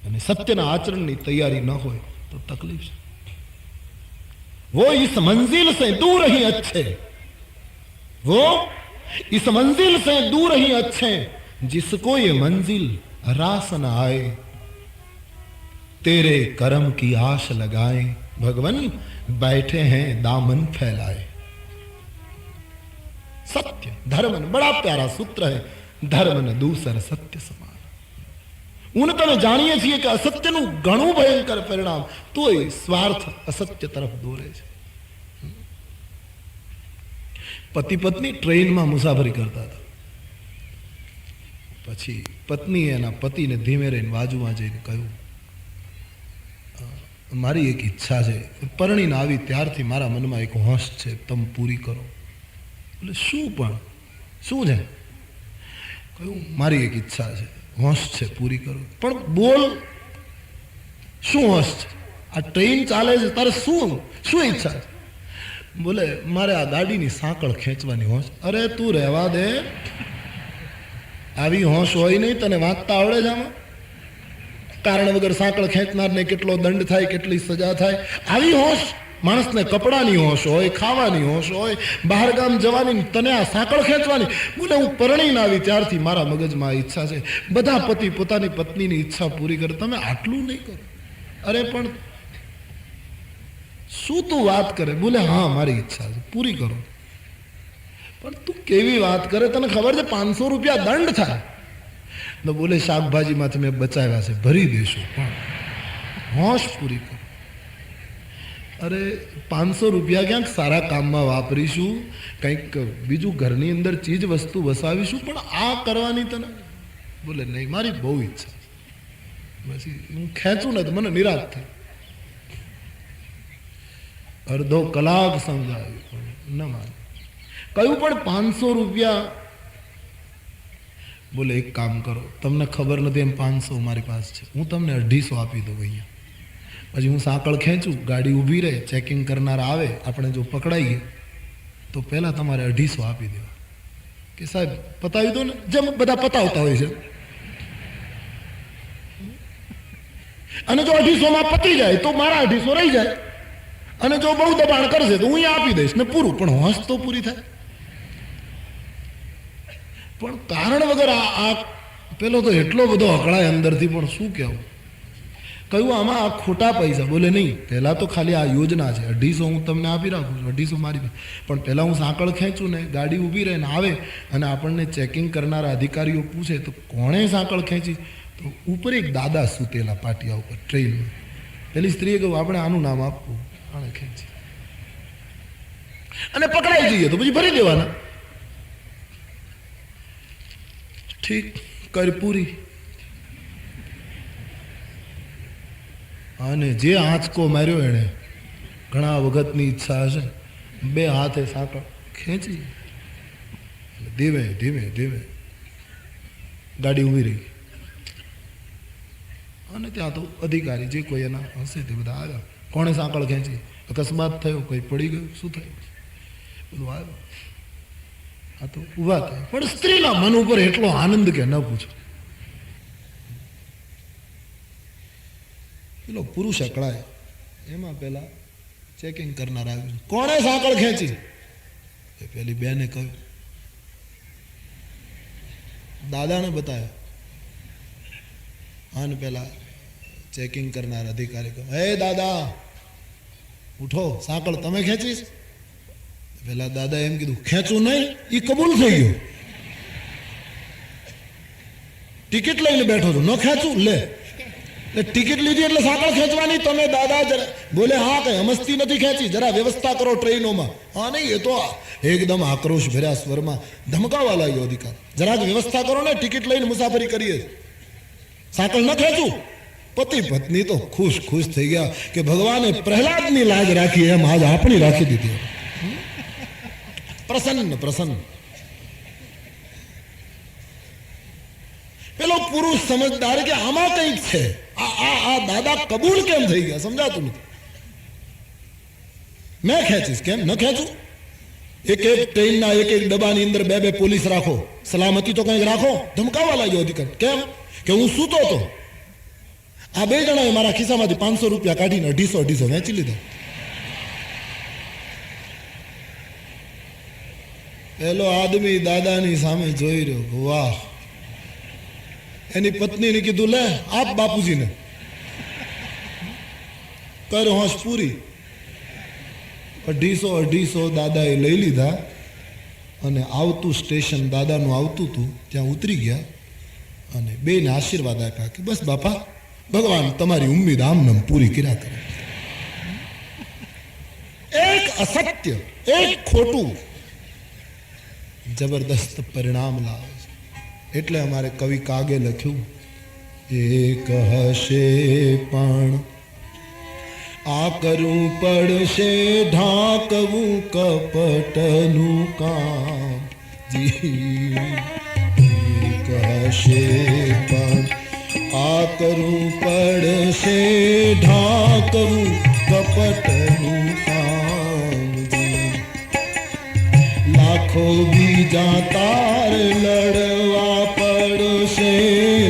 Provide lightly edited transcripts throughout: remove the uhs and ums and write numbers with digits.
અને સત્યના આચરણની તૈયારી ન હોય તો તકલીફ છે. वो इस मंजिल से दूर ही अच्छे, वो इस मंजिल से दूर ही अच्छे, जिसको ये मंजिल रास न आए, तेरे कर्म की आश लगाए, भगवान बैठे हैं दामन फैलाए. सत्य धर्म बड़ा प्यारा सूत्र है. धर्म न दूसर सत्य समान. હું તમે જાણીએ છીએ કે અસત્યનું ઘણું ભયંકર પરિણામ તોય સ્વાર્થ અસત્ય તરફ દોરે છે. પતિ પત્ની ટ્રેનમાં મુસાફરી કરતા હતા. પછી પત્નીએ એના પતિને ધીમે રહીને બાજુમાં જઈને કહ્યું, મારી એક ઈચ્છા છે, પરણીને આવી ત્યારથી મારા મનમાં એક હોશ છે, તમે પૂરી કરો. એટલે શું પણ શું છે? કહ્યું મારી એક ઈચ્છા છે, હોશ છે, પૂરી કરો. પણ બોલ, શું હોશ છે? આ ટ્રેન ચાલે છે, તારે શું શું ઈચ્છા છે? બોલે મારે આ ગાડીની સાંકળ ખેંચવાની હોશ. અરે તું રહેવા દે, આવી હોશ હોય નહીં. તને વાંચતા આવડે છે આમાં? કારણ વગર સાંકળ ખેંચનારને કેટલો દંડ થાય, કેટલી સજા થાય. આવી હોશ માણસને કપડાની હોશ હોય, ખાવાની હોશ હોય, બહાર ગામ જવાની, તને આ સાંકળ ખેંચવાની. બોલે હું પરણીને આવી ત્યારથી મારા મગજમાં ઈચ્છા છે. બધા પતિ પોતાની પત્નીની ઈચ્છા પૂરી કરે, તમે આટલું નહીં કરો. અરે પણ શું તું વાત કરે? બોલે હા મારી ઈચ્છા છે, પૂરી કરો. પણ તું કેવી વાત કરે? તને ખબર છે 500 રૂપિયા દંડ થાય. તો બોલે શાકભાજીમાંથી મેં બચાવ્યા છે, ભરી દેશું, પણ હોશ પૂરી કરો. અરે 500 રૂપિયા ક્યાંક સારા કામમાં વાપરીશું, કંઈક બીજું ઘરની અંદર ચીજ વસ્તુ વસાવીશું, પણ આ કરવાની તને? બોલે નહીં, મારી બહુ ઈચ્છા. પછી હું ખેંચું ને તો મને નિરાશ થઈ. અડધો કલાક સમજાવ્યું પણ ન માને. કહ્યું પણ 500 રૂપિયા. બોલે એક કામ કરો, તમને ખબર નથી એમ 500 મારી પાસે છે, હું તમને 250 આપી દઉં અહીંયા. પછી હું સાંકળ ખેંચું, ગાડી ઊભી રહે, ચેકિંગ કરનાર આવે, આપણે જો પકડાઈએ તો પહેલાં તમારે 250 આપી દેવા. કે સાહેબ પતાવી દો ને, જેમ બધા પતાવતા હોય છે. અને જો 250માં પતી જાય તો મારા 250 રહી જાય. અને જો બહુ દબાણ કરશે તો હું અહીંયા આપી દઈશ ને પૂરું. પણ હોશ તો પૂરી થાય. પણ કારણ વગર આ પેલો તો એટલો બધો અકળાય અંદરથી, પણ શું કહેવું. કહ્યું આમાં આ ખોટા પૈસા. બોલે નહીં, પહેલાં તો ખાલી આ યોજના છે, 250 હું તમને આપી રાખું છું, 250 મારી. પણ પહેલાં હું સાંકળ ખેંચું ને ગાડી ઊભી રહે ને આવે અને આપણને ચેકિંગ કરનારા અધિકારીઓ પૂછે તો કોણે સાંકળ ખેંચી? તો ઉપર એક દાદા સૂતેલા પાટિયા ઉપર ટ્રેનમાં. પેલી સ્ત્રીએ કહ્યું આપણે આનું નામ આપવું, આણે ખેંચી. અને પકડાઈ જઈએ તો પછી ભરી દેવાના. ઠીક, કર પૂરી. અને જે આંચકો માર્યો એણે, ઘણા વખતની ઈચ્છા હશે, 2 હાથે સાંકળ ખેંચી. ધીમે ધીમે ધીમે ગાડી ઊભી રહી. અને ત્યાં તો અધિકારી જે કોઈ એના હશે તે બધા આવ્યા. કોણે સાંકળ ખેંચી? અકસ્માત થયો, કોઈ પડી ગયું, શું થયું, બધું આવ્યું. આ તો ઊભા થાય. પણ સ્ત્રીના મન ઉપર એટલો આનંદ કે ન પૂછો. પેલો પુરુષ અકળાય, એમાં પેલા ચેકિંગ કરનાર આવ્યું. કોણે સાંકળ ખેંચી? એ પેલી બેને કહ્યું. દાદાને બતાવ્યા. અને પેલા ચેકિંગ કરનાર અધિકારી કહ્યું, હે દાદા ઉઠો, સાંકળ તમે ખેંચીશ? પેલા દાદા એમ કીધું, ખેંચું નહીં, એ કબૂલ થઈ ગયો. ટિકિટ લઈને બેઠો છું, ન ખેંચું લે. ટિકિટ લીધી એટલે સાંકળ ખેંચવાની તમે દાદા? જરા બોલે હા, કઈ હમસતી નથી ખેંચી, જરા વ્યવસ્થા કરો ટ્રેનોમાં. હા નહીં, એ તો એકદમ આક્રોશ ભર્યા સ્વરમાં ધમકાવા લાગ્યો અધિકારી. જરાક વ્યવસ્થા કરો ને, ટિકિટ લઈને મુસાફરી કરીએ, સાંકળ ન ખેંચું. પતિ પત્ની તો ખુશ ખુશ થઈ ગયા કે ભગવાને પ્રહલાદની લાજ રાખી એમ આજ આપણી રાખી દીધી. પ્રસન્ન પ્રસન્ન. પેલો પુરુષ સમજદાર કે આમાં કંઈક છે. આ દાદા કબૂલ કેમ થઈ ગયા સમજાતું નથી. મેં ખેંચીશ, કેમ ન ખેંચું? એક એક ટ્રેનના એક એક ડબ્બાની અંદર 2 પોલીસ રાખો, સલામતી તો કંઈક રાખો. ધમકાવા લાગ્યો અધિકારી. કેમ? કે હું સૂતો હતો આ બે જણાએ મારા ખિસ્સામાંથી 500 રૂપિયા કાઢીને 250 વેચી લીધા. પેલો આદમી દાદાની સામે જોઈ રહ્યો, વાહ. એની પત્નીને કીધું, લે આપ બાપુજીને કર હોશ પૂરી. 250 દાદાએ લઈ લીધા અને આવતું સ્ટેશન દાદાનું આવતું હતું ત્યાં ઉતરી ગયા અને બેને આશીર્વાદ આપ્યા કે બસ બાપા, ભગવાન તમારી ઉમ્મીદ આમનામ પૂરી કર્યા કરે. એક અસત્ય, એક ખોટું જબરદસ્ત પરિણામ લાવે છે. એટલે અમારે કવિ કાગે લખ્યું, એક હશે પણ આ કરવું પડશે ઢાંકવું કપટનું કામ. એક હશે પણ આ કરવું પડશે ઢાંકવું કપટનું કામ. લાખો બીજા તાર લડવા પડશે,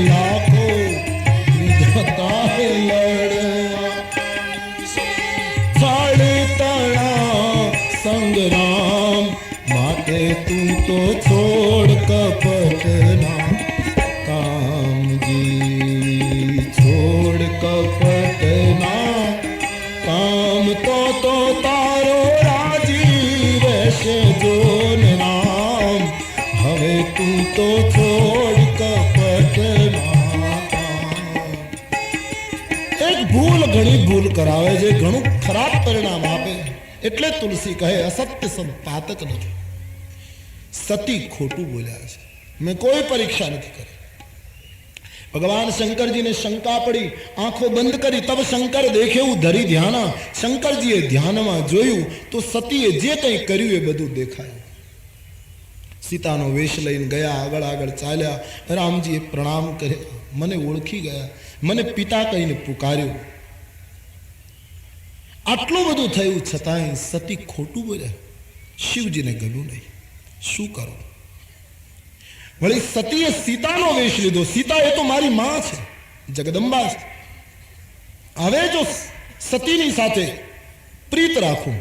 લાખો બીજા તાર લડવા સંગ્રામ માટે તું તો છોડ કપટના કામજી, છોડ કપટના કામ તો તારો રાજી રહેશે જોન રામ. હવે તું તો છોડ કપટના કામ. એક ભૂલ ઘણી ભૂલ કરાવે છે, ઘણું ખરાબ પરિણામ આપે. એટલે તુલસી કહે અસત્ય સબ પાતક નથી. સતી ખોટું બોલ્યા છે, મેં કોઈ પરીક્ષા નથી કરી. ભગવાન શંકરજીને શંકા પડી, આંખો બંધ કરી. તબ શંકર દેખેવું ધરી ધ્યાના. શંકરજીએ ધ્યાનમાં જોયું તો સતીએ જે કંઈ કર્યું એ બધું દેખાયું. સીતાનો વેશ લઈને ગયા, આગળ આગળ ચાલ્યા. રામજીએ પ્રણામ કર્યા, મને ઓળખી ગયા, મને પિતા કહીને પુકાર્યો. આટલું બધું થયું છતાંય સતી ખોટું બોલ્યા. શિવજીને ગમ્યું નહીં. શું કરો? વળી સતીએ સીતાનો વેશ લીધો. સીતા એ તો મારી માં છે, જગદંબા છે. હવે જો સતીની સાથે પ્રીત રાખું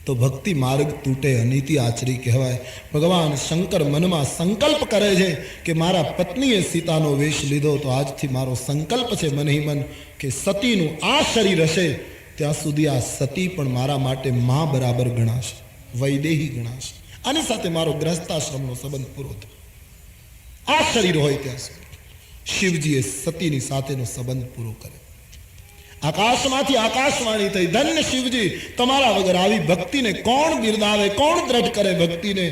તો ભક્તિ માર્ગ તૂટે, અનીતિ આચરી કહેવાય. ભગવાન શંકર મનમાં સંકલ્પ કરે છે કે મારા પત્નીએ સીતાનો વેશ લીધો તો આજથી મારો સંકલ્પ છે મન હી મન કે સતીનું આ શરીર હશે ત્યાં સુધી આ સતી પણ મારા માટે માં બરાબર ગણાશે, વૈદેહી ગણાશે. આની સાથે મારો ગ્રહસ્થાશ્રમનો સંબંધ પૂરો થયો. આ શરીર હોય ત્યાં સુધી શિવજીએ સતીની સાથેનો સંબંધ પૂરો કર્યો. આકાશમાંથી આકાશવાણી થઈ, ધન્ય શિવજી, તમારા વગર આવી ભક્તિને કોણ બિરદાવે, કોણ દ્રઢ કરે ભક્તિને?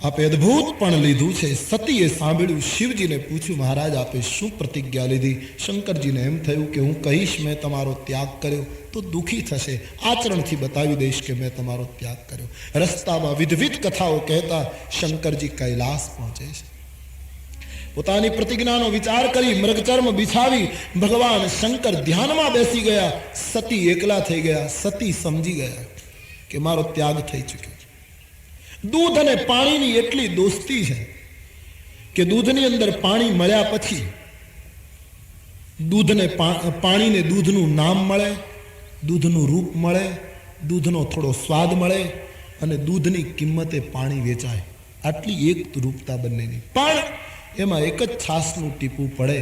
આપે અદ્ભુત પણ લીધું છે. સતીએ સાંભળ્યું, શિવજીને પૂછ્યું, મહારાજ આપે શું પ્રતિજ્ઞા લીધી? શંકરજીને એમ થયું કે હું કહીશ મેં તમારો ત્યાગ કર્યો તો દુઃખી થશે, આચરણથી બતાવી દઈશ કે મેં તમારો ત્યાગ કર્યો. રસ્તામાં વિધવિધ કથાઓ કહેતા શંકરજી કૈલાસ પહોંચે છે. પોતાની પ્રતિજ્ઞાનો વિચાર કરી મૃગચર્મ બિછાવી ભગવાન શંકર ધ્યાનમાં બેસી ગયા. સતી એકલા થઈ ગયા. સતી સમજી ગયા કે મારો ત્યાગ થઈ ચૂક્યો. દૂધ અને પાણીની એટલી દોસ્તી છે કે દૂધની અંદર પાણી મળ્યા પછી પાણીને દૂધનું નામ મળે, દૂધનું રૂપ મળે, દૂધનો થોડો સ્વાદ મળે અને દૂધની કિંમતે પાણી વેચાય. આટલી એક રૂપતા બંનેની. પણ એમાં એક જ છાસનું ટીપું પડે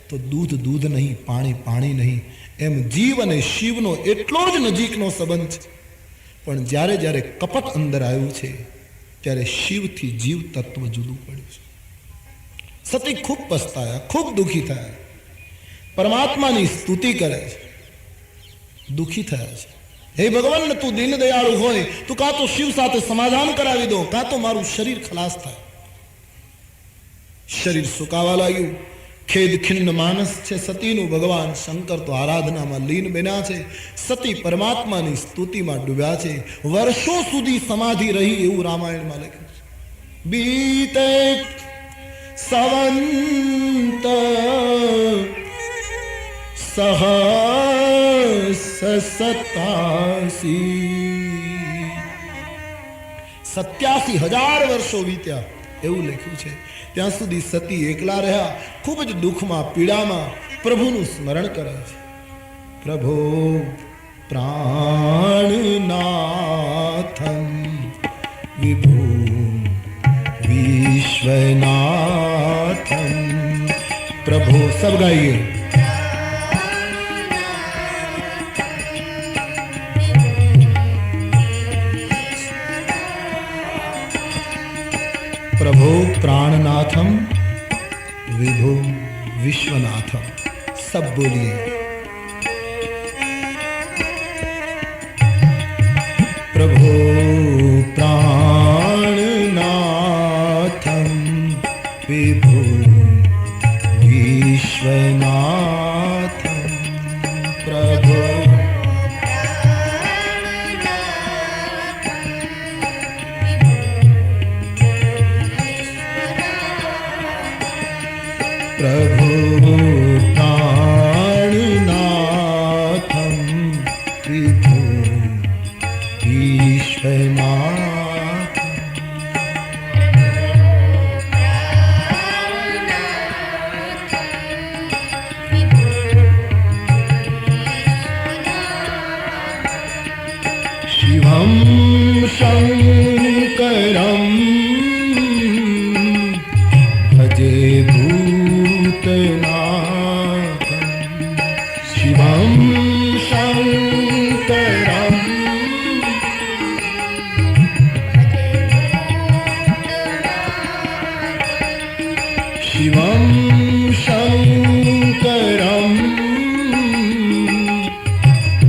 તો દૂધ દૂધ નહીં, પાણી પાણી નહીં. એમ જીવ અને શિવનો એટલો જ નજીકનો સંબંધ છે. પણ જ્યારે જ્યારે કપટ અંદર આવ્યું છે ત્યારે શિવથી જીવ તત્વ જુદું પડ્યું છે. સતી ખૂબ પસ્તાયા, ખૂબ દુઃખી થયા. પરમાત્માની સ્તુતિ કરે છે, દુઃખી થયા છે. હે ભગવાન, તું દીન દયાળુ હોય તો કાં તો શિવ સાથે સમાધાન કરાવી દો, કાં તો મારું શરીર ખલાસ થાય. શરીર સુકાવા લાગ્યું. ખેદ ખિન્ન માનસ છે સતીનું. ભગવાન શંકર તો આરાધનામાં લીન બન્યા છે. સતી પરમાત્માની સ્તુતિમાં ડૂબ્યા છે. વર્ષો સુધી સમાધિ રહી એવું રામાયણમાં લખ્યું છે. બીતે સંવંત સત્યાસી 87 વર્ષો વીત્યા એવું લખ્યું છે. ત્યાં સુધી સતી એકલા રહ્યા, ખૂબ જ દુઃખમાં, પીડામાં. પ્રભુનું સ્મરણ કરે છે. પ્રભો પ્રાણનાથમ વિભુ વિશ્વનાથમ. પ્રભુ સબ ગાઈએ. प्रभो प्राणनाथम विभु विश्वनाथम. सब बोलिए. प्रभो प्राणनाथम विभु विश्वनाथम. प्रभो प्रभु प्राणनाथम विभु विश्वनाथम. शिवं शंकरं भजे भूतनाथं. शिवं शंकरं शिवं शंकरं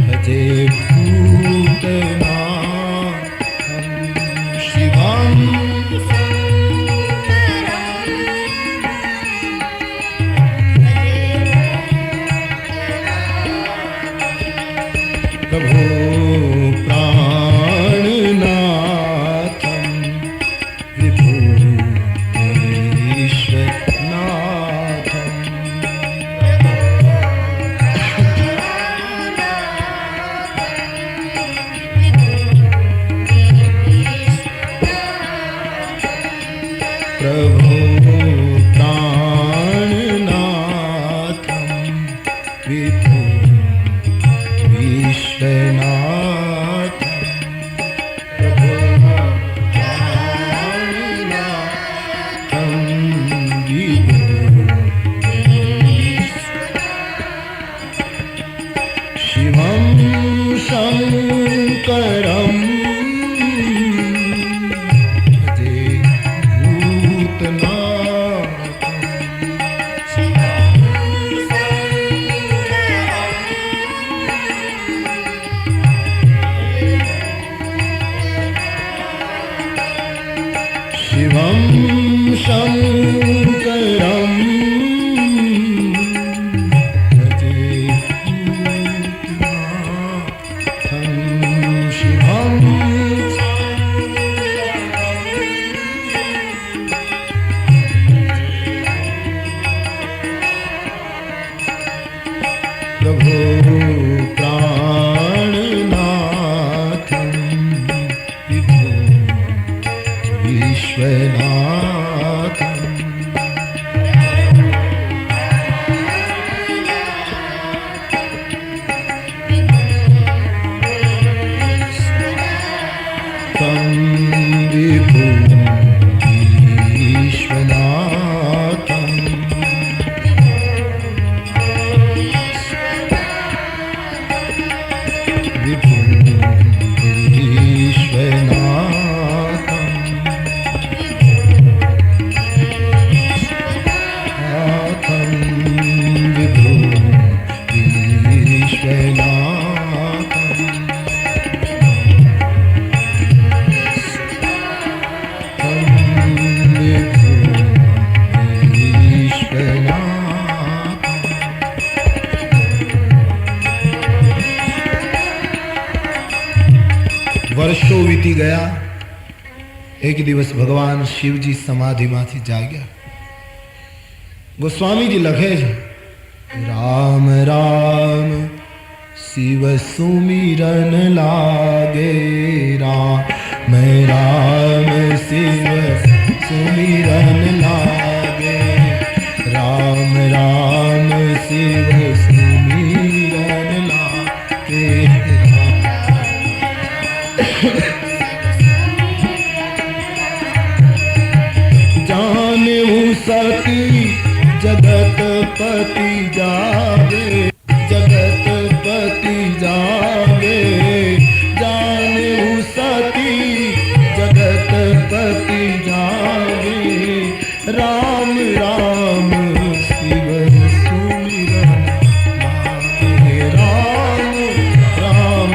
भजे भूतनाथं. शिवं प्रभो प्राणनाथम विभु विश्वनाथम. प्रभो प्राणनाथम विभु विश्वनाथम. प्रभो प्राणनाथम विभु शिवं शंकरं भजे भूतनाथं. शिवं शंकरं भजे भूतनाथं. शिवं प्रभो प्राणनाथं विभु विश्वनाथम. तम विभु विश्वनाथम. विभु विश्वनाथम. विभु विश्वनाथम. विभु विश्वनाथम. વર્ષો વીતી ગયા. એક દિવસ ભગવાન શિવજી સમાધિમાંથી જાગ્યા. गोस्वामी लखे છે राम राम शिव सुमिरन लागे. राम राम शिव सुमिरन लागे. राम राम शिव शिव सुमिरन लागे जाने सती जगतपति जागे जगतपति जागे जाने सती जगतपति जागे राम राम शिव सुमिरन लागे राम राम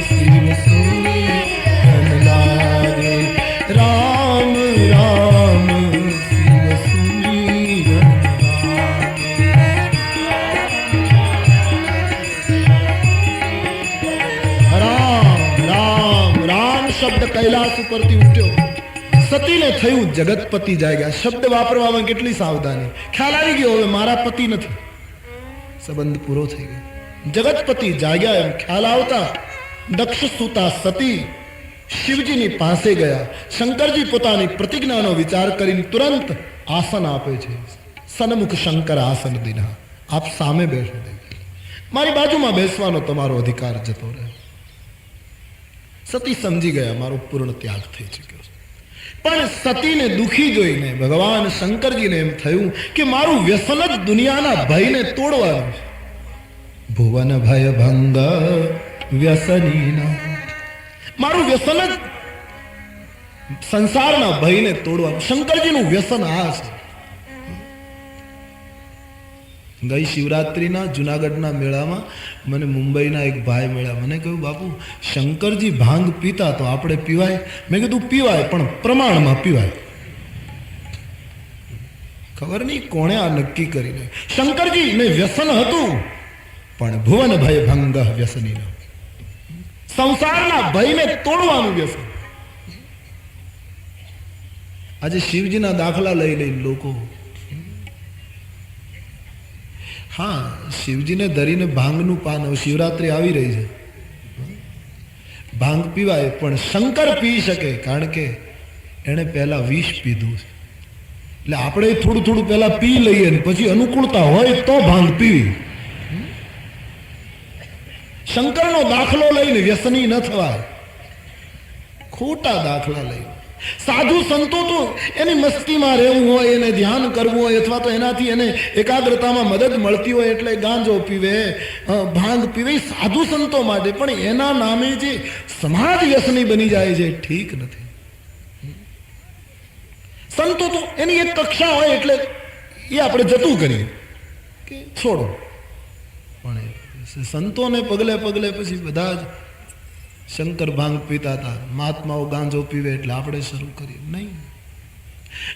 शिव सुमिरन लागे राम राम शिव सुमिरन लागे राम राम राम शब्द कैलाश ઉપરથી ઉઠ્યો સતીને થયું જગતપતિ જાગ્યા શબ્દ વાપરવામાં કેટલી સાવધાની ખ્યાલ આવી ગયો હવે મારા પતિ નથી સંબંધ પૂરો થઈ ગયો જગતપતિ જાગ્યા એમ ખ્યાલ આવતા દક્ષ સુતા સતી શિવજીની પાસે ગયા શંકરજી પોતાની પ્રતિજ્ઞાનો વિચાર કરીને તુરંત આસન આપે છે સન્મુખ શંકર આસન દીના આપ સામે બેસો મારી બાજુમાં બેસવાનો તમારો અધિકાર જતો રહે સતી સમજી ગયા મારો પૂર્ણ ત્યાગ થઈ ચૂક્યો છે પણ સતીને દુખી જોઈને ભગવાન શંકરજીને એમ થયું કે મારું વ્યસન જ દુનિયાના ભયને તોડવાનું છે ભુવન ભય ભંગ વ્યસનીના મારું વ્યસન જ સંસારના ભયને તોડવાનું શંકરજીનું વ્યસન આ છે ગઈ શિવરાત્રીના જુનાગઢના મેળામાં મને મુંબઈના એક ભાઈ મળ્યા મને કહ્યું બાપુ શંકરજી ભાંગ પીતા તો આપણે પીવાય મેં કીધું પીવાય પણ પ્રમાણમાં પીવાય ખબર નહીં કોણે આ નક્કી કરીને શંકરજીને વ્યસન હતું પણ ભુવન ભય ભંગ વ્યસની સંસારના ભયને તોડવાનું વ્યસન આજે શિવજીના દાખલા લઈ લઈને લોકો हाँ शिवजी ने धरीने भांगनु पान शिवरात्रि आवी रही है भांग पीवाय पण शंकर पी सके कारण के एने पहला विष पीधु એટલે આપણે થોડું થોડું પહેલા પી લઈએ ને પછી અનુકૂળતા હોય તો ભાંગ પીવી શંકરનો દાખલો લઈને વ્યસની ન થવાય ખોટા દાખલા લઈને સાધુ સંતો તો એની મસ્તીમાં રહેવું હોય એને ધ્યાન કરવું હોય અથવા તો એનાથી એને એકાગ્રતામાં મદદ મળતી હોય એટલે ગાંજો પીવે ભાંગ પીવે સાધુ સંતો માટે પણ એના નામે જે સમાજ વ્યસની બની જાય છે ઠીક નથી સંતો તો એની એક કક્ષા હોય એટલે એ આપણે જતું કરીએ કે છોડો પણ સંતોને પગલે પગલે પછી બધા જ શંકર ભાંગ પીતા હતા મહાત્માઓ ગાંજો પીવે એટલે આપણે શરૂ કરીએ નહીં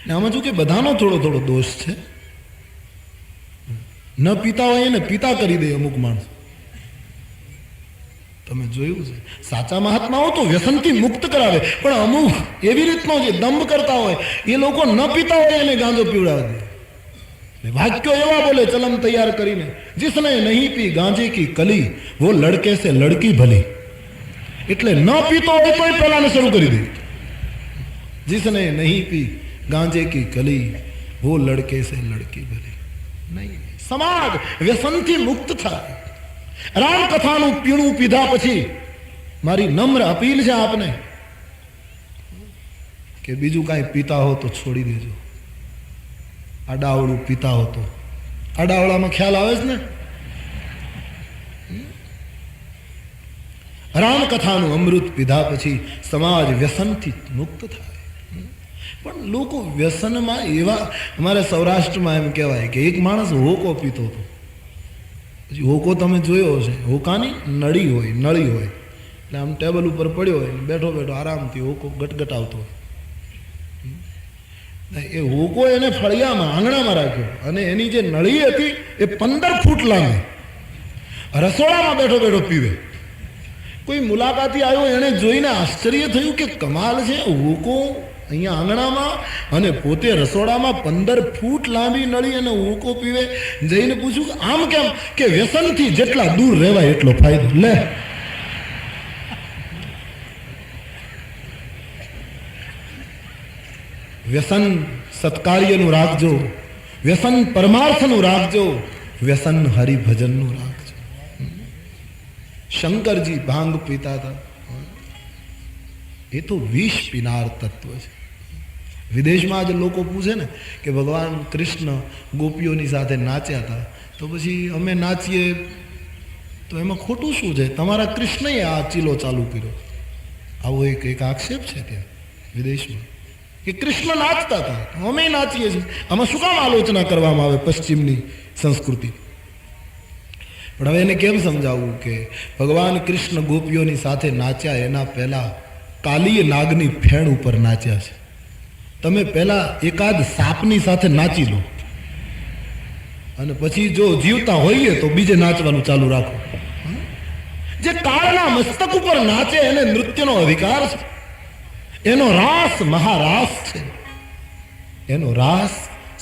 ને આમાં જો કે બધાનો થોડો થોડો દોષ છે ન પીતા હોય એને પીતા કરી દે અમુક માણસ તમે જોયું છે સાચા મહાત્માઓ તો વ્યસનથી મુક્ત કરાવે પણ અમુક એવી રીતનો જે દંભ કરતા હોય એ લોકો ન પીતા હોય એને ગાંજો પીવડાવે દે વાક્યો એવા બોલે ચલમ તૈયાર કરીને जिसने नहीं पी गांजे की कली वो लड़के से लड़की भली એટલે ન પીતો હોય તોય પહેલાને શરૂ કરી દે जिसने नहीं पी गांजे की कली वो लड़के से लड़की भली नहीं समाज વ્યસનથી મુક્ત થાય રામકથાનું પીણું પીધા પછી મારી નમ્ર અપીલ છે આપને કે બીજું કાંઈ પીતા હો તો છોડી દેજો આડાવડું પીતા હો તો આડાવડામાં ખ્યાલ આવે છે ને રામકથાનું અમૃત પીધા પછી સમાજ વ્યસનથી મુક્ત થાય પણ લોકો વ્યસનમાં એવા અમારે સૌરાષ્ટ્રમાં એમ કહેવાય કે એક માણસ હોકો પીતો હતો પછી હોકો તમે જોયો હશે હોકાની નળી હોય એટલે આમ ટેબલ ઉપર પડ્યો હોય બેઠો બેઠો આરામથી હોકો ગટગટાવતો હોય એ હોકો એને ફળિયામાં આંગણામાં રાખ્યો અને એની જે નળી હતી એ 15 ફૂટ લાંબી રસોડામાં બેઠો બેઠો પીવે કોઈ મુલાકાતી આવ્યો એને જોઈને આશ્ચર્ય થયું કે કમાલ છે હોકો અહીંયા આંગણામાં અને પોતે રસોડામાં 15 ફૂટ લાંબી નળી અને હોકો પીવે જઈને પૂછ્યું આમ કેમ કે વ્યસનથી જેટલા દૂર રહેવાય એટલો ફાયદો લે વ્યસન સત્કાર્યનું રાખજો વ્યસન પરમાર્થનું રાખજો વ્યસન હરિભજનનું રાખજો. શંકરજી ભાંગ પીતા હતા, એ તો વિષ પીનાર તત્વ છે. વિદેશમાં જ લોકો પૂછે ને કે ભગવાન કૃષ્ણ ગોપીઓની સાથે નાચ્યા હતા, તો પછી અમે નાચીએ તો એમાં ખોટું શું છે? તમારા કૃષ્ણએ આ ચીલો ચાલુ કર્યો. આવો એક આક્ષેપ છે ત્યાં વિદેશમાં કે કૃષ્ણ નાચતા હતા, અમે નાચીએ છીએ. આમાં શું કામ આલોચના કરવામાં આવે પશ્ચિમની સંસ્કૃતિ? પણ હવે એને કેમ સમજાવવું કે ભગવાન કૃષ્ણ ગોપીઓની સાથે નાચ્યા એના પહેલા કાલીય નાગની ફેણ ઉપર નાચ્યા છે. તમે પહેલા એકાદ સાપની સાથે નાચી લો અને પછી જો જીવતા હોઈએ તો બીજે નાચવાનું ચાલુ રાખો. જે કાળના મસ્તક ઉપર નાચે એને નૃત્યનો અધિકાર છે. એનો રાસ મહારાસ છે. એનો રાસ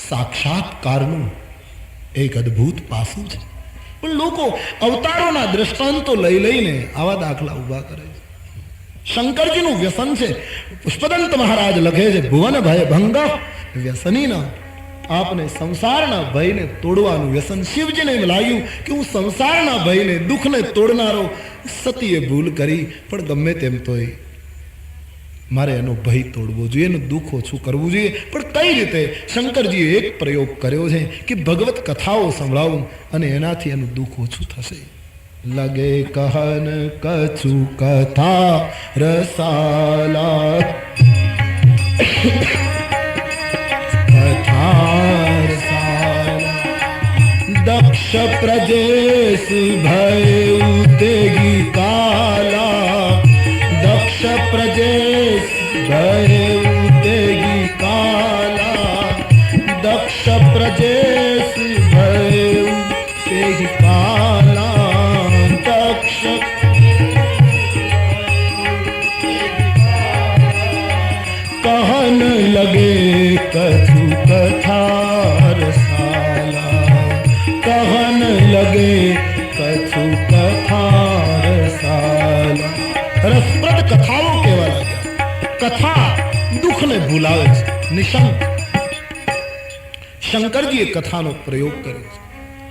સાક્ષાત્કારનું એક અદ્ભુત પાસું છે. પણ લોકો અવતારોના દ્રષ્ટાંતો લઈ લઈને આવા દાખલા ઉભા કરે છે. શંકરજીનું વ્યસન છે. પુષ્પદંત મહારાજ લખે છે, ભુવન ભય ભંગ વ્યસનીના. આપને સંસારના ભયને તોડવાનું વ્યસન. શિવજીને એમ લાગ્યું કે હું સંસારના ભયને દુઃખને તોડનારો. સતીએ ભૂલ કરી, પણ ગમે તેમ તોય મારે એનો ભય તોડવો જોઈએ, એનું દુઃખ ઓછું કરવું જોઈએ. પણ કઈ રીતે? શંકરજીએ એક પ્રયોગ કર્યો છે કે ભગવત કથાઓ સંભળાવું અને એનાથી એનું દુઃખ ઓછું થશે. લગે કહન કછુ કથા રસાલા કથા રસાલા દક્ષ પ્રજેશ ભય તેગી કાલા દક્ષ પ્રજેશ ભય તેગી કાલા દક્ષ પ્રજેશ ભય તેગી કાલા દક્ષ કહન લગે કછુ કથા રસાલા કહન લગે કછુ કથા રસાલા. રસપ્રદ કથાઓ કહેવા લાગ્યા. કથા દુઃખને ભૂલાવે છે. નિશંક શંકરજીએ કથાનો પ્રયોગ કર્યો છે.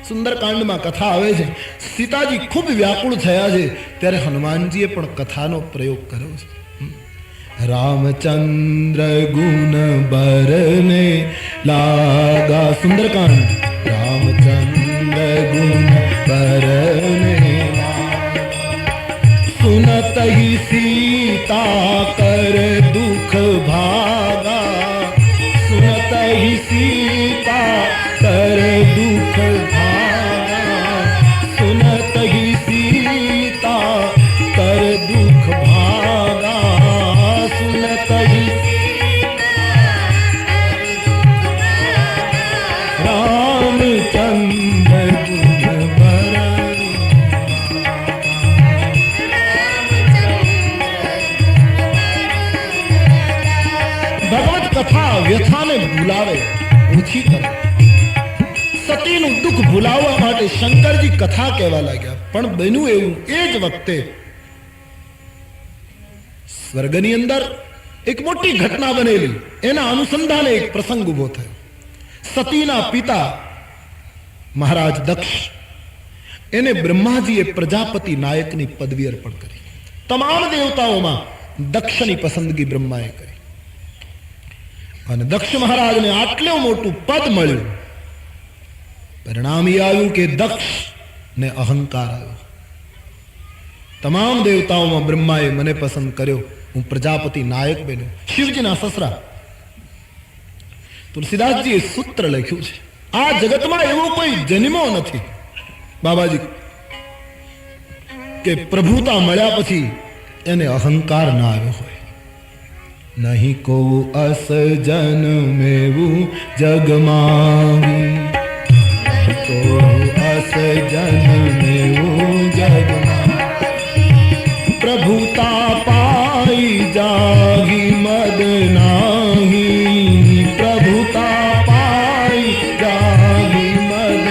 સુંદરકાંડમાં કથા આવે છે, સીતાજી ખૂબ વ્યાકુળ થયા છે ત્યારે હનુમાનજીએ પણ કથાનો પ્રયોગ કર્યો છે. રામચંદ્ર ગુણ બરને લાગા. સુંદરકાંડ. રામચંદ્ર ગુણ બરને सुनत ही सीता कर दुख भागा. सुनत ही सीता कर दुख भागा. सुनत ही सीता कर दुख भागा. सुनत ही रामचंद्र गुण बरन. ભગવત કથા વ્યથાને ભૂલાવે, ઓછી કરે. સતીનું દુઃખ ભૂલાવવા માટે શંકરજી કથા કહેવા લાગ્યા. પણ બન્યું એવું, એ જ વખતે સ્વર્ગની અંદર એક મોટી ઘટના બનેલી. એના અનુસંધાને એક પ્રસંગ ઉભો થયો. સતીના પિતા મહારાજ દક્ષ, એને બ્રહ્માજીએ પ્રજાપતિ નાયકની પદવી અર્પણ કરી. તમામ દેવતાઓમાં દક્ષની પસંદગી બ્રહ્માએ કરી અને દક્ષ મહારાજને આટલું મોટું પદ મળ્યું. પરિણામ એ આવ્યું કે દક્ષને અહંકાર આવ્યો. તમામ દેવતાઓમાં બ્રહ્માએ મને પસંદ કર્યો, હું પ્રજાપતિ નાયક બન્યો. શિવજીના સસરા તુલસીદાસજીએ સૂત્ર લખ્યું છે, આ જગતમાં એવો કોઈ જન્મો નથી બાબાજી કે પ્રભુતા મળ્યા પછી એને અહંકાર ના આવ્યો હોય. નહીં કો અસ જન્મેવું જગમાં, કો અસ જન્મેવું જગમાં. પ્રભુતા પાઈ જાગી મદ નાહી. પ્રભુતા પાઈ જાગી મદ.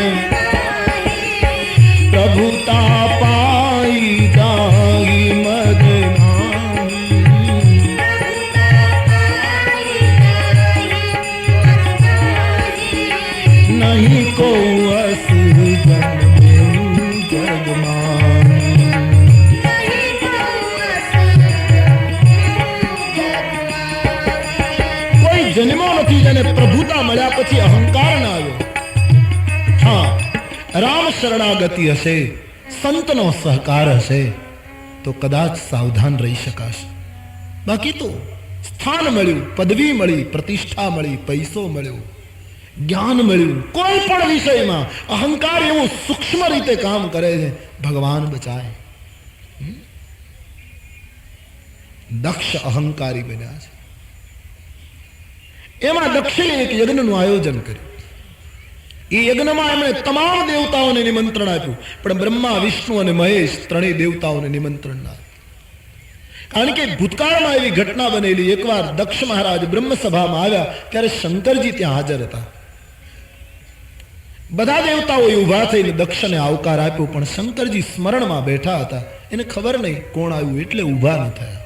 પ્રભુતા પાઈ જાગી મદ નહીં કો અસ પછી અહંકાર ના આવ્યો. હા, રામ શરણાગતિ હશે, સંતનો સહકાર હશે તો કદાચ સાવધાન રહી શકાશે. બાકી તો સ્થાન મળ્યું, પદવી મળી, પ્રતિષ્ઠા મળી, પૈસો મળ્યો, જ્ઞાન મળ્યું, કોઈ પણ વિષયમાં અહંકાર એવું સૂક્ષ્મ રીતે કામ કરે છે, ભગવાન બચાય. દક્ષ અહંકારી બન્યા છે. એમાં દક્ષે એક યજ્ઞનું આયોજન કર્યું. એ યજ્ઞમાં એમણે તમામ દેવતાઓને નિમંત્રણ આપ્યું, પણ બ્રહ્મા, વિષ્ણુ અને મહેશ ત્રણેય દેવતાઓને નિમંત્રણ ના આપ્યું. કારણ કે ભૂતકાળમાં એવી ઘટના બનેલી. એકવાર દક્ષ મહારાજ બ્રહ્મસભામાં આવ્યા ત્યારે શંકરજી ત્યાં હાજર હતા. બધા દેવતાઓએ ઉભા થઈને દક્ષને આવકાર આપ્યો, પણ શંકરજી સ્મરણમાં બેઠા હતા. એને ખબર નહીં કોણ આવ્યું, એટલે ઉભા ન થયા.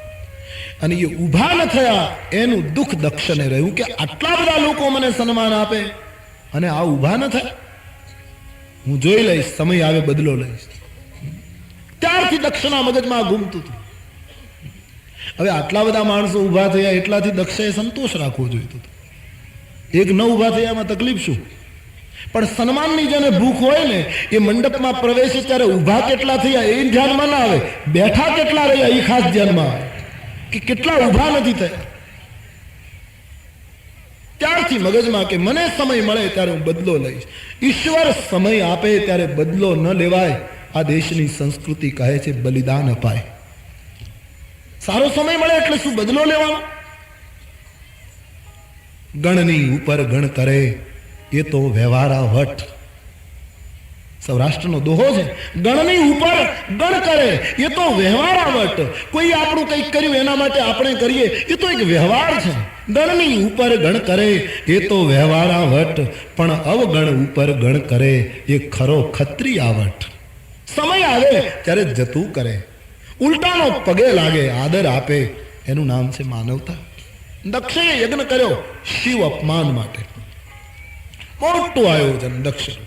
અને એ ઉભા ન થયા એનું દુઃખ દક્ષને રહ્યું કે આટલા બધા લોકો મને સન્માન આપે અને આ ઉભા ન થાય. હું જોઈ લઈશ, સમય આવે બદલો લઈશ. ત્યારથી દક્ષના મગજમાં ઘૂમતું હતું. હવે આટલા બધા માણસો ઉભા થયા એટલાથી દક્ષે સંતોષ રાખવો જોઈતો હતો. એક ન ઉભા થયા એમાં તકલીફ શું? પણ સન્માનની જેને ભૂખ હોય ને, એ મંડપમાં પ્રવેશે ત્યારે ઉભા કેટલા થયા એ ધ્યાનમાં ના આવે, બેઠા કેટલા રહ્યા એ ખાસ ધ્યાનમાં આવે કે કેટલા ઉભા નથી થયા. ત્યારથી મગજમાં કે મને સમય મળે ત્યારે હું બદલો લઈશ. ઈશ્વર સમય આપે ત્યારે બદલો ન લેવાય. આ દેશની સંસ્કૃતિ કહે છે બલિદાન અપાય. સારો સમય મળે એટલે શું બદલો લેવાનો? ગણની ઉપર ગણ કરે એ તો વ્યવહારા વટ. સૌરાષ્ટ્રનો દોહો છે. ગણની ઉપર ગણ કરે એ તો વ્યવહારા વટ. કોઈ આપણું કંઈક કર્યું એના માટે આપણે કરીએ એ તો એક વ્યવહાર છે. ગણની ઉપર ગણ કરે એ તો વ્યવહારા વટ, પણ અવગણ ઉપર ગણ કરે એ ખરો ખત્રિયાવટ. સમય આવે ત્યારે જતું કરે, ઉલટાનો પગે લાગે, આદર આપે, એનું નામ છે માનવતા. દક્ષે યજ્ઞ કર્યો શિવ અપમાન માટે. મોટું આયોજન દક્ષ.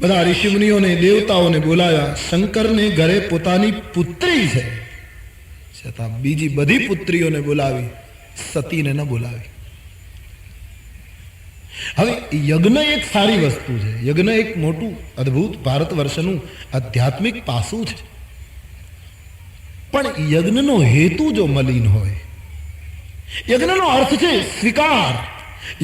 બધા ઋષિમુનિઓને, દેવતાઓને બોલાવ્યા. શંકરને ઘરે પોતાની પુત્રી છે છતાં બીજી બધી પુત્રીઓને બોલાવી, સતીને ન બોલાવી. હવે યજ્ઞ એક સારી વસ્તુ છે. યજ્ઞ એક મોટું અદ્ભુત ભારત વર્ષનું આધ્યાત્મિક પાસું છે. પણ યજ્ઞનો હેતુ જો મલિન હોય, યજ્ઞનો અર્થ છે સ્વીકાર.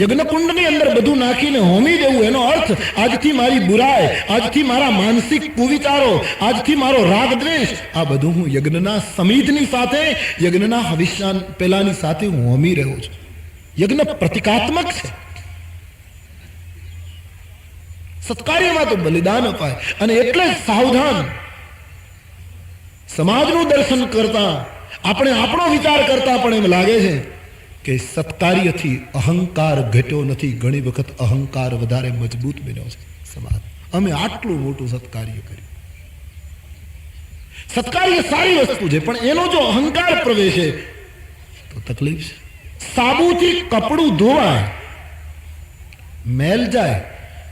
યજ્ઞકુંડની અંદર બધું નાખીને હોમી દેવું, એનો અર્થ આજથી મારી બુરાઈ, આજથી મારા માનસિક કુવિચારો, આજથી મારો રાગ દ્વેષ, આ બધું હું યજ્ઞના સમિધની સાથે, યજ્ઞના હવિષ્ય પેલાની સાથે હું હોમી રહ્યો છું. યજ્ઞ પ્રતિકાત્મક છે. સત્કાર્યમાં તો બલિદાન અપાય. અને એટલે જ સાવધાન. સમાજનું દર્શન કરતા આપણે આપણો વિચાર કરતા પણ એમ લાગે છે કે સત્કાર્યથી અહંકાર ઘટ્યો નથી. ઘણી વખત અહંકાર વધારે મજબૂત બન્યો છે. સમાજ અમે આટલું મોટું સત્કાર્ય કર્યું. સત્કાર્ય સારી વસ્તુ છે, પણ એનો જો અહંકાર પ્રવેશે તો તકલીફ છે. સાબુથી કપડું ધોવાય, મેલ જાય,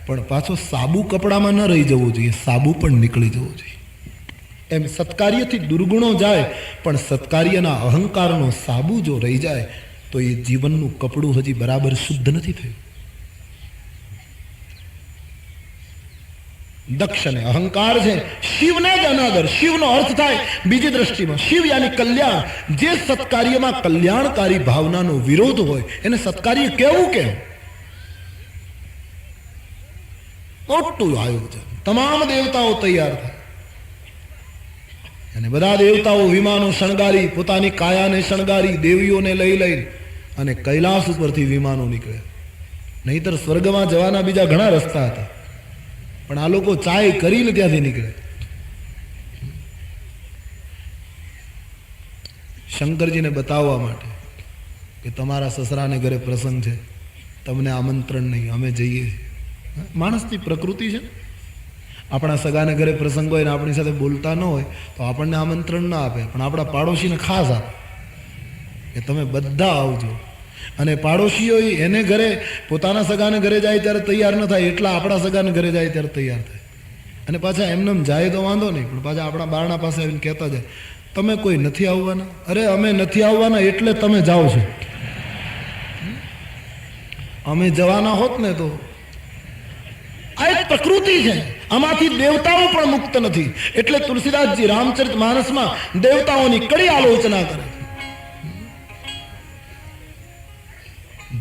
પણ પાછો સાબુ કપડામાં ન રહી જવો જોઈએ, સાબુ પણ નીકળી જવો જોઈએ. એમ સત્કાર્યથી દુર્ગુણો જાય, પણ સત્કાર્યના અહંકારનો સાબુ જો રહી જાય તો એ જીવનનું કપડું હજી બરાબર શુદ્ધ નથી થયું. દક્ષને અહંકાર છે, શિવને જ અનાદર. શિવનો અર્થ થાય બીજી દ્રષ્ટિમાં શિવ યાની કલ્યાણ. જે સત્કાર્યમાં કલ્યાણકારી ભાવનાનો વિરોધ હોય એને સત્કાર્ય કેવું કેમ? મોટું આયોજન. તમામ દેવતાઓ તૈયાર થાય અને બધા દેવતાઓ વિમાનો શણગારી, પોતાની કાયાને શણગારી, દેવીઓને લઈ અને કૈલાસ ઉપરથી વિમાનો નીકળે. નહીતર સ્વર્ગમાં જવાના બીજા ઘણા રસ્તા હતા, પણ આ લોકો ચાય કરીને ત્યાંથી નીકળે. શંકરજીને બતાવવા માટે કે તમારા સસરાને ઘરે પ્રસંગ છે, તમને આમંત્રણ નહીં, અમે જઈએ. માણસની પ્રકૃતિ છે. આપણા સગાને ઘરે પ્રસંગ હોય ને આપણી સાથે બોલતા ન હોય તો આપણને આમંત્રણ ના આપે, પણ આપણા પાડોશીને ખાસ આપે કે તમે બધા આવજો. અને પાડોશીઓ એને ઘરે, પોતાના સગાને ઘરે જાય ત્યારે તૈયાર ન થાય, એટલા આપણા સગાને ઘરે જાય ત્યારે તૈયાર થાય. અને પાછા એમને જાય તો વાંધો નહીં, પણ પાછા આપણા બારણા પાસે આવીને કહેતા જાય તમે કોઈ નથી આવવાના? અરે અમે નથી આવવાના એટલે તમે જાઓ છો. અમે જવાના હોત ને તો આ એક પ્રકૃતિ છે, આમાંથી દેવતાઓ પણ મુક્ત નથી. એટલે તુલસીદાસજી રામચરિતમાનસમાં દેવતાઓની કડી આલોચના કરે.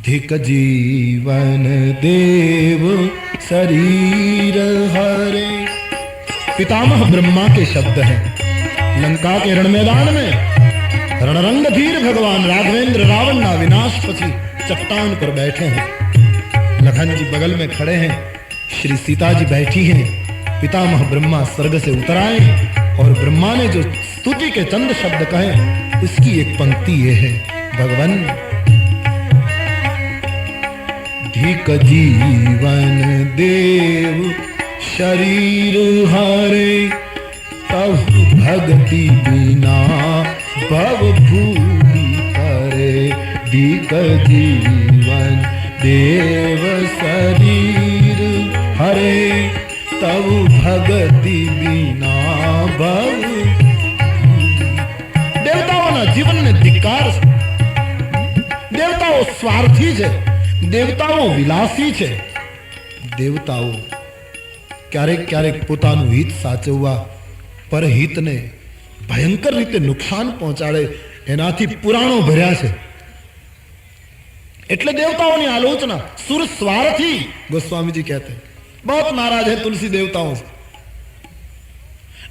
ધિક જીવન દેવ शरीर हरे. पितामह ब्रह्मा के शब्द हैं. लंका के रण मैदान में रणरंग धीर भगवान राघवेंद्र रावण ना विनाश पछी चट्टान पर बैठे हैं. लखन जी बगल में खड़े हैं, श्री सीता जी बैठी हैं. पितामह ब्रह्मा स्वर्ग से उतर आए और ब्रह्मा ने जो स्तुति के चंद शब्द कहे उसकी एक पंक्ति ये है, भगवन धिक जीवन देव शरीर हरे, तब भक्ति बिना भव भूमि करे. धिक जीवन देव शरीर हरे, तब भक्ति बिना भव. देवताओं जीवन ने धिक्कार છે. દેવતાઓ સ્વાર્થી છે, દેવતાઓ વિલાસી છે. દેવતાઓ ક્યારેક ક્યારેક પોતાનું હિત સાચવવા પરહિતને ભયંકર રીતે નુકસાન પહોંચાડે એનાથી પુરાણો ભર્યા છે. એટલે દેવતાઓની આલોચના સુર स्वार्थी. गोस्वामी जी कहते हैं बहुत नाराज है तुलसी देवताओं से.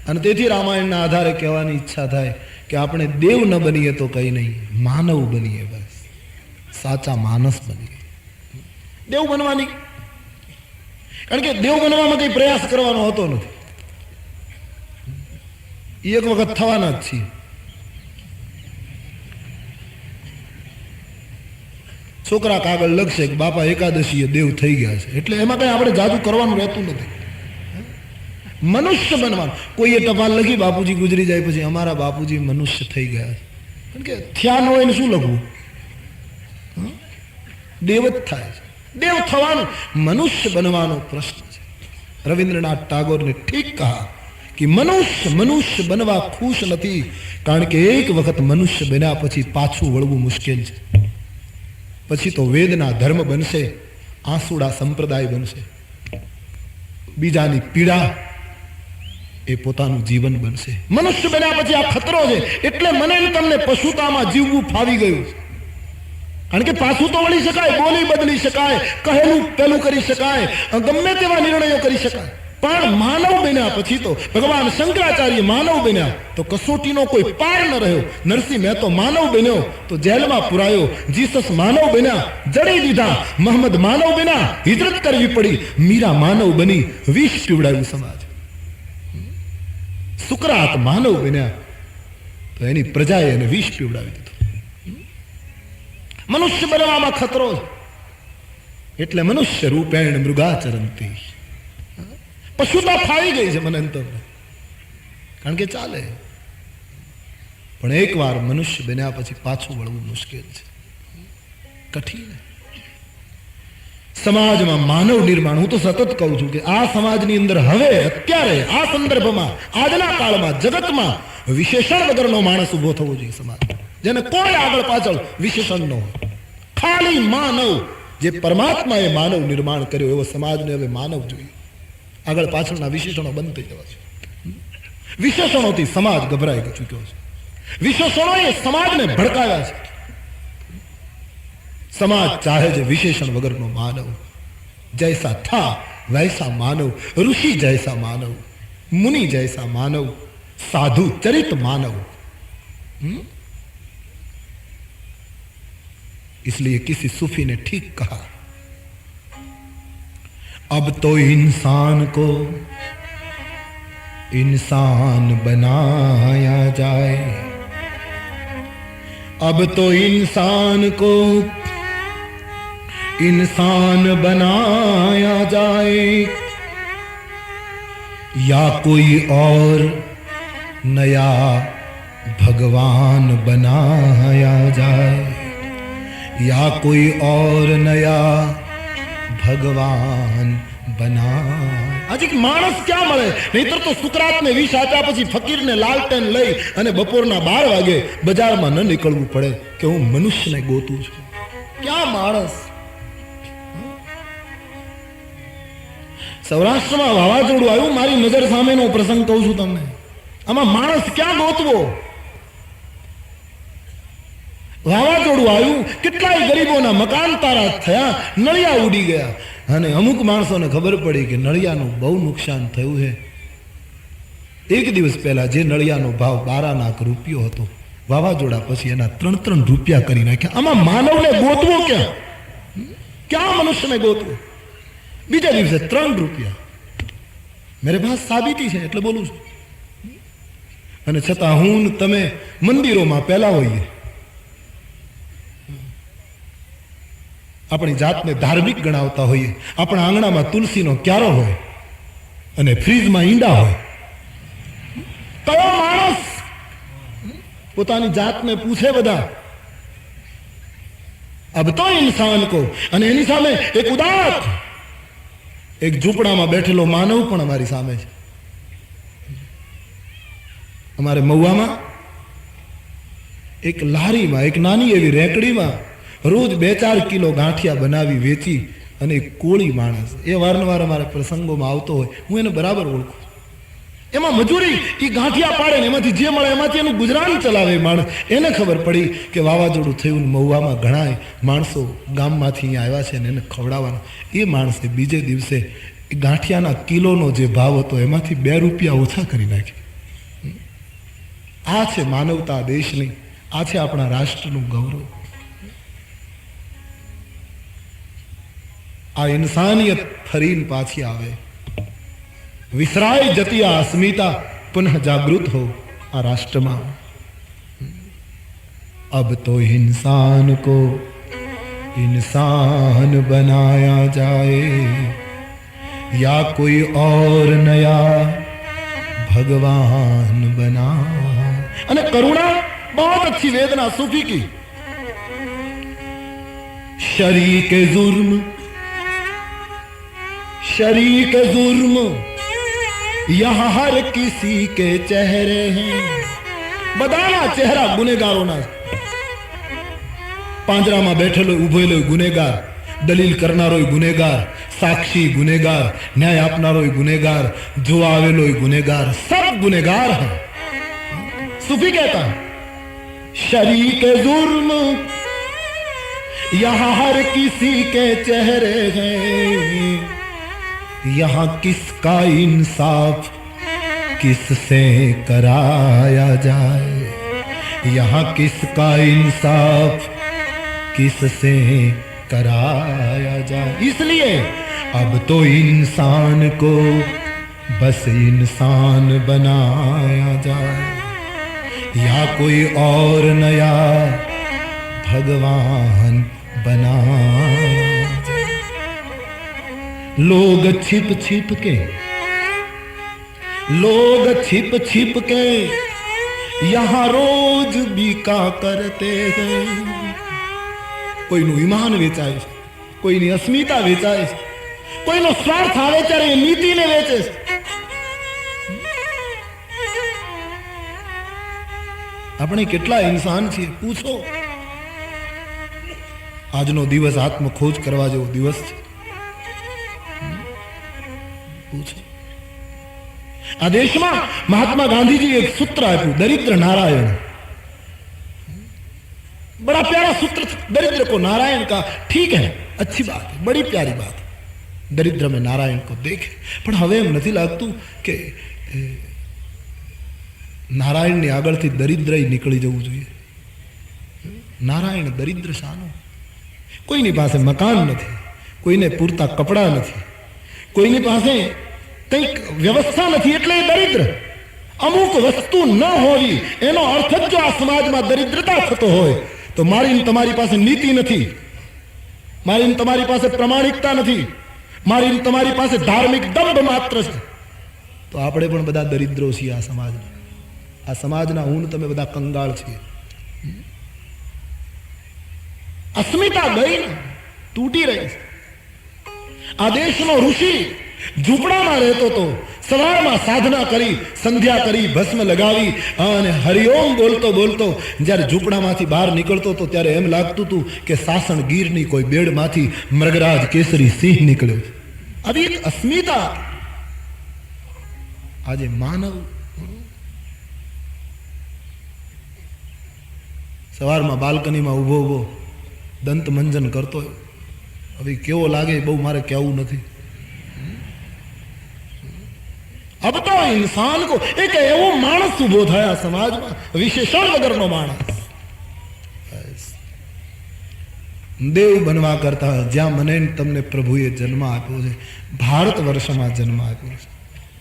અને તેથી રામાયણના આધારે કહેવાની ઈચ્છા થાય કે આપણે દેવ ન બનીએ તો કઈ નહીં, માનવ બનીએ, બસ સાચા માનસ બનીએ. દેવ બનવાની, કારણ કે દેવ બનવામાં કઈ પ્રયાસ કરવાનો હોતો નથી, એક વખત થવાના જ છીએ. છોકરા કાગળ લખશે કે બાપા એકાદશીએ દેવ થઈ ગયા છે, એટલે એમાં કઈ આપણે જાદુ કરવાનું રહેતું નથી. મનુષ્ય બનવાનું. કોઈએ ટપાલ લખી બાપુજી ગુજરી જાય પછી અમારા બાપુજી મનુષ્ય થઈ ગયા છે, કારણ કે થયા ન હોય ને શું લખવું, દેવ જ થાય છે. देव થવાનું, મનુષ્ય બનવાનો પ્રશ્ન છે. રવિન્દ્રનાથ ટાગોરને ઠીક કહા કે મનુષ્ય બનવા ખુશ નથી, કારણ કે એક વખત મનુષ્ય બન્યા પછી પાછું વળવું મુશ્કેલ છે. પછી તો વેદના ધર્મ બનશે, આંસુડા સંપ્રદાય બનશે, બીજાની પીડા એ પોતાનું જીવન બનશે. મનુષ્ય બન્યા પછી આ ખતરો છે. એટલે મને તમને પશુતામાં જીવવું ફાવી ગયું છે, કારણ કે પાછું તો વળી શકાય, બોલી બદલી શકાય, કહેલું પેલું કરી શકાય, ગમે તેવા નિર્ણયો કરી શકાય. પણ માનવ બન્યા પછી તો ભગવાન શંકરાચાર્ય માનવ બન્યા તો કસોટીનો કોઈ પાર ન રહ્યો. નરસિંહ મહેતો માનવ બન્યો તો જેલમાં પુરાયો. જીસસ માનવ બન્યા, જડી દીધા. મોહમ્મદ માનવ બન્યા, હિજરત કરવી પડી. મીરા માનવ બની, વિષ પીવડાવ્યું સમાજ. સુકરાત માનવ બન્યા તો એની પ્રજાએ એને વિષ પીવડાવી દીધું. મનુષ્ય બનવામાં ખતરો છે. એટલે મનુષ્ય રૂપેણ મૃગાચરંતી. પશુતા ફાવી ગઈ છે મને અંતર, કારણ કે ચાલે. પણ એકવાર મનુષ્ય બન્યા પછી પાછું વળવું મુશ્કેલ છે, કઠિન. સમાજમાં માનવ નિર્માણ, હું તો સતત કહું છું કે આ સમાજની અંદર હવે અત્યારે આ સંદર્ભમાં આજના કાળમાં જગતમાં વિશેષણ વગરનો માણસ ઉભો થવો જોઈએ. સમાજ જેને કોઈ આગળ પાછળ વિશેષણ ન હોય, ખાલી માનવ. જે પરમાત્માએ માનવ નિર્માણ કર્યો એવો સમાજને હવે માનવ જોઈએ. આગળ પાછળના વિશેષણો બંધ થઈ જવા છે. વિશેષણોથી સમાજ ગભરાઈ ચૂક્યો છે. વિશેષણોએ સમાજને ભડકાવ્યા છે. સમાજ ચાહે છે વિશેષણ વગરનો માનવ. જૈસા થા વૈસા માનવ, ऋषि जैसा मानव, मुनि जैसा मानव, साधु चरित मानव. इसलिए किसी सूफी ने ठीक कहा, अब तो इंसान को इंसान बनाया जाए. अब तो इंसान को इंसान बनाया जाए, या कोई और नया भगवान बनाया जाए, या कोई और नया ભગવાન બના. હજી માણસ ક્યાં મળે? નહીતર તો સુકરાતને વિષ આપ્યા પછી ફકીરને લાલટેન લઈ અને બપોરના 12 વાગે બજારમાં ન નીકળવું પડે કે હું મનુષ્યને ગોતું છું. ક્યાં માણસ? સૌરાષ્ટ્રમાં વાવાઝોડું આવ્યું, મારી નજર સામેનો પ્રસંગ કહું છું તમને. આમાં માણસ ક્યાં ગોતવો? વાવાઝોડું આવ્યું, કેટલાય ગરીબોના મકાન તારા થયા, નળિયા ઉડી ગયા. અને અમુક માણસોને ખબર પડી કે નળિયાનું બહુ નુકસાન થયું છે. એક દિવસ પહેલા જે નળિયાનો ભાવ 12 લાખ રૂપિયો હતો, વાવાઝોડા પછી એના 3 રૂપિયા કરી નાખ્યા. આમાં માનવને ગોતવો ક્યાં? ક્યાં મનુષ્યને ગોતવો? બીજા દિવસે 3 રૂપિયા. મેરે પાસે સાબિતી છે એટલે બોલું છું. અને છતાં હું તમે મંદિરોમાં પહેલા હોઈએ, આપણી જાતને ધાર્મિક ગણાવતા હોઈએ, આપણા આંગણામાં તુલસીનો ક્યારો હોય અને ફ્રીજમાં ઈંડા હોય. કયો માણસ પોતાની જાતને પૂછે? બધા અબ તો ઇન્સાન કો. અને એની સામે એક ઉદાત, એક ઝૂંપડામાં બેઠેલો માનવ પણ અમારી સામે છે. અમારે મહુવામાં એક લારીમાં, એક નાની એવી રેકડીમાં રોજ 2-4 કિલો ગાંઠિયા બનાવી વેચી અને એક કોળી માણસ, એ વારંવાર અમારા પ્રસંગોમાં આવતો હોય, હું એને બરાબર ઓળખું. એમાં મજૂરી, એ ગાંઠિયા પાડે ને એમાંથી જે મળે એમાંથી એનું ગુજરાન ચલાવે માણસ. એને ખબર પડી કે વાવાઝોડું થયું, મહુવામાં ઘણા માણસો ગામમાંથી અહીંયા આવ્યા છે ને એને ખવડાવવાના. એ માણસે બીજે દિવસે ગાંઠિયાના કિલોનો જે ભાવ હતો એમાંથી 2 રૂપિયા ઓછા કરી નાખ્યા. આ છે માનવતા દેશની, આ છે આપણા રાષ્ટ્રનું ગૌરવ. આ ઇન્સાનિયત ફરીને પાછી આવે. વિસરાય જતી આ અસ્મિતા પુનઃ જાગૃત હો આ રાષ્ટ્રમાં. अब तो इंसान को इंसान बनाया जाए या कोई और नया भगवान बना. અને કરુણા बहुत अच्छी वेदना सूफी की. शरीके जुर्म यहां हर किसी के चेहरे हैं. બધાના ચહેરા ગુનેગારોના. પાંજરામાં બેઠેલો ઉભેલો ગુનેગાર, દલીલ કરનારો ગુનેગાર, સાક્ષી ગુનેગાર, ન્યાય આપનારો ગુનેગાર, જોવા આવેલો ગુનેગાર, सब गुनेगार है. सूफी कहता शरीक जुर्म यहां हर किसी के चेहरे हैं. यहां किसका इंसाफ किससे कराया जाए. यहां किसका इंसाफ किससे कराया जाए. इसलिए अब तो इंसान को बस इंसान बनाया जाए या कोई और नया भगवान बना. लोग छिप छिप के यहां रोज बीका करते हैं. કોઈનું ઈમાન વેચાય છે, કોઈની અસ્મિતા વેચાય છે, કોઈનો સ્વાર્થ આવે ત્યારે એ નીતિને વેચે છે. આપણે કેટલા ઇન્સાન છીએ પૂછો. આજનો દિવસ આત્મખોજ કરવા જેવો દિવસ છે. પૂછો. આ દેશમાં મહાત્મા ગાંધીજી એક સૂત્ર આપ્યું, દરિદ્ર નારાયણ. बड़ा प्यारा सूत्र. दरिद्र को नारायण का ठीक है, अच्छी बात है, बड़ी प्यारी बात है. दरिद्र में नारायण को देखे. પણ હવે એમ નથી લાગતું કે નારાયણની આગળથી દરિદ્ર નીકળી જવું જોઈએ. નારાયણ દરિદ્ર શાનો? કોઈની પાસે મકાન નથી, કોઈને પૂરતા કપડાં નથી, કોઈની પાસે કંઈક વ્યવસ્થા નથી એટલે એ દરિદ્ર. અમુક વસ્તુ ન હોવી એનો અર્થ જ જો આ સમાજમાં દરિદ્રતા થતો હોય તો મારી તમારી પાસે નીતિ નથી, મારી તમારી પાસે પ્રમાણિકતા નથી, મારી તમારી પાસે ધાર્મિક દંભ માત્ર છે, તો આપણે પણ બધા દરિદ્રો છીએ. આ સમાજના, આ સમાજના હું તમે બધા કંગાળ છીએ. અસ્મિતા ગઈ, તૂટી રહી છે. આ દેશનો ઋષિ ઝૂંપડામાં રહેતો હતો, સવારમાં સાધના કરી, સંધ્યા કરી, ભસ્મ લગાવી અને હરિઓમ બોલતો બોલતો જ્યારે ઝૂંપડામાંથી બહાર નીકળતો હતો ત્યારે એમ લાગતું હતું કે સાસણ ગીરની કોઈ બેડમાંથી મૃગરાજ કેસરી સિંહ નીકળ્યો. આવી એક અસ્મિતા આજે માનવ સવારમાં બાલ્કનીમાં ઊભો ઊભો દંત મંજન કરતો હોય, હવે કેવો લાગે બહુ મારે કહેવું નથી. अब तो इंसान को एक एवो मानस उभो थया समाजમાં વિશેષણ વગરનો માણસ દેવ બનવા કરતા જ્યાં મને તમને પ્રભુએ જન્મ આપ્યો છે, ભારત વર્ષમાં જન્મ આપ્યો છે,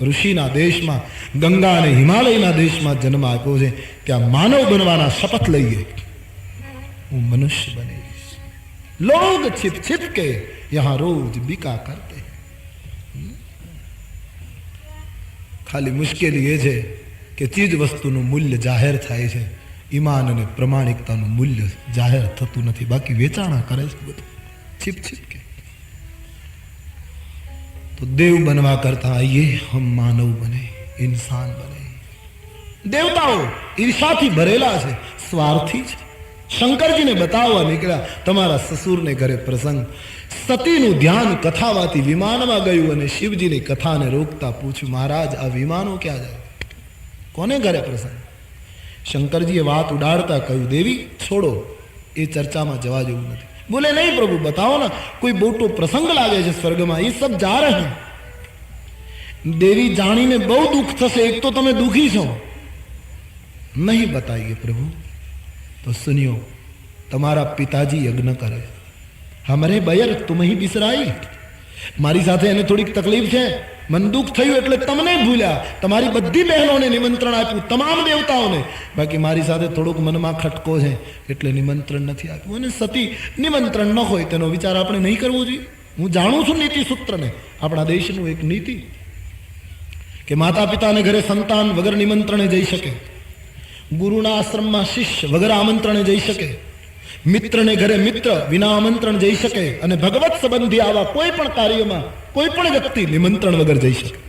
ઋષિના દેશમાં, ગંગા અને હિમાલયના દેશમાં જન્મ આપ્યો છે, ત્યાં માનવ બનવાના શપથ લઈએ. હું મનુષ્ય બનીશ. લોગ छिप छिप के यहाँ रोज बिका करते. ખાલી મુશ્કેલી એ છે કે ચીજ વસ્તુનું મૂલ્ય જાહેર થાય છે, ઈમાન અને પ્રમાણિકતાનું મૂલ્ય જાહેર થતું નથી. બાકી વેચાણા કરે છે બધું છીપ છીપ કે. તો દેવ બનવા કરતા આઈએ હમ માનવ બને, ઇન્સાન બને. દેવતાઓ ઈર્ષાથી ભરેલા છે, સ્વાર્થી છે. શંકરજીને બતાવવા નીકળ્યા તમારા સસુરને ઘરે પ્રસંગ. સતીનું ધ્યાન કથાવાથી વિમાનમાં ગયું અને શિવજીની કથાને રોકતા પૂછ્યું, મહારાજ આ વિમાનો ક્યાં જાય, કોને ઘરે પ્રસંગ? શંકરજીએ વાત ઉડાડતા કહ્યું, દેવી છોડો, એ ચર્ચામાં જવા જેવું નથી. બોલે નહીં પ્રભુ, બતાવો ના, કોઈ મોટો પ્રસંગ લાગે છે સ્વર્ગમાં, એ સબ જા રહે हैं. દેવી જાણીને બહુ દુઃખ થશે, એક તો તમે દુઃખી છો. નહીં બતાઈએ પ્રભુ. તો સુનિયો, તમારા પિતાજી યજ્ઞ કરે, હમરે બયર તુમ હી બિસરાઈ. મારી સાથે એને થોડીક તકલીફ છે, મન દુઃખ થયું એટલે તમને ભૂલ્યા. તમારી બધી બહેનોને નિમંત્રણ આપ્યું, તમામ દેવતાઓને, બાકી મારી સાથે થોડુંક મનમાં ખટકો છે એટલે નિમંત્રણ નથી આપ્યું. અને સતી નિમંત્રણ ન હોય તેનો વિચાર આપણે નહીં કરવો જોઈએ. હું જાણું છું નીતિ સૂત્રને, આપણા દેશનું એક નીતિ કે માતા પિતાને ઘરે સંતાન વગર નિમંત્રણે જઈ શકે, ગુરુના આશ્રમમાં શિષ્ય વગર આમંત્રણે જઈ શકે, મિત્રને ઘરે મિત્ર વિના આમંત્રણ જઈ શકે, અને ભગવત સંબંધી આવા કોઈ પણ કાર્યમાં કોઈ પણ વ્યક્તિ નિમંત્રણ વગર જઈ શકે.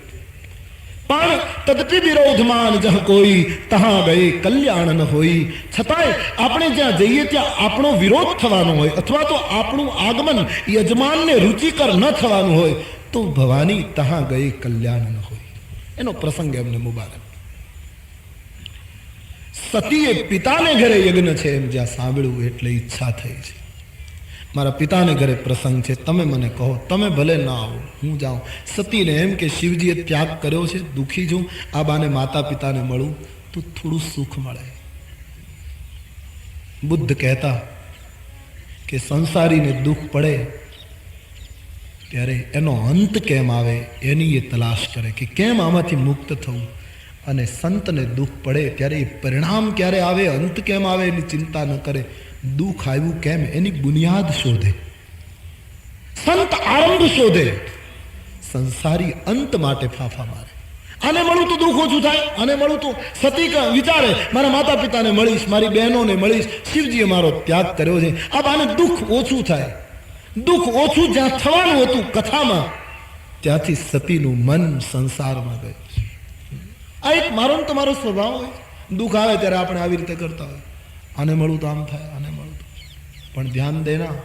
પણ તદપી વિરોધમાન જહ કોઈ તહાં ગયે કલ્યાણ ન હોય. છતાંય આપણે જ્યાં જઈએ ત્યાં આપણો વિરોધ થવાનો હોય, અથવા તો આપણું આગમન યજમાનને રુચિકર ન થવાનું હોય, તો ભવાની તહાં ગયે કલ્યાણ ન હોય. એનો પ્રસંગ એમને મુબારક. સતીએ પિતાને ઘરે યજ્ઞ છે એમ જ્યાં સાંભળ્યું એટલે ઈચ્છા થઈ છે, મારા પિતાને ઘરે પ્રસંગ છે, તમે મને કહો, તમે ભલે ના આવો, હું જાઉં. સતીને એમ કે શિવજીએ ત્યાગ કર્યો છે, દુઃખી છું, આ બાને માતા પિતાને મળું તો થોડું સુખ મળે. બુદ્ધ કહેતા કે સંસારીને દુઃખ પડે ત્યારે એનો અંત કેમ આવે એની એ તલાશ કરે, કે કેમ આમાંથી મુક્ત થવું. અને સંતને દુઃખ પડે ત્યારે એ પરિણામ ક્યારે આવે, અંત કેમ આવે એની ચિંતા ન કરે. દુઃખ આવ્યું કેમ એની બુનિયાદ શોધે. સંત આરંભ શોધે, સંસારી અંત માટે ફાફા મારે. આને મળું તો દુઃખ ઓછું થાય, આને મળું તો. સતી વિચારે મારા માતા પિતાને મળીશ, મારી બહેનોને મળીશ, શિવજીએ મારો ત્યાગ કર્યો છે, આ આને દુઃખ ઓછું થાય. દુઃખ ઓછું જ્યાં થવાનું હતું કથામાં, ત્યાંથી સતીનું મન સંસારમાં ગયું. આ એક મારો ને તમારો સ્વભાવ હોય. દુઃખ આવે ત્યારે આપણે આવી રીતે કરતા હોય, આને મળું તો આમ થાય, આને મળું તો. પણ ધ્યાન દેના,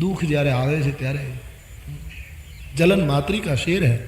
દુઃખ જ્યારે આવે છે ત્યારે જલન માતૃકા શેર હૈ,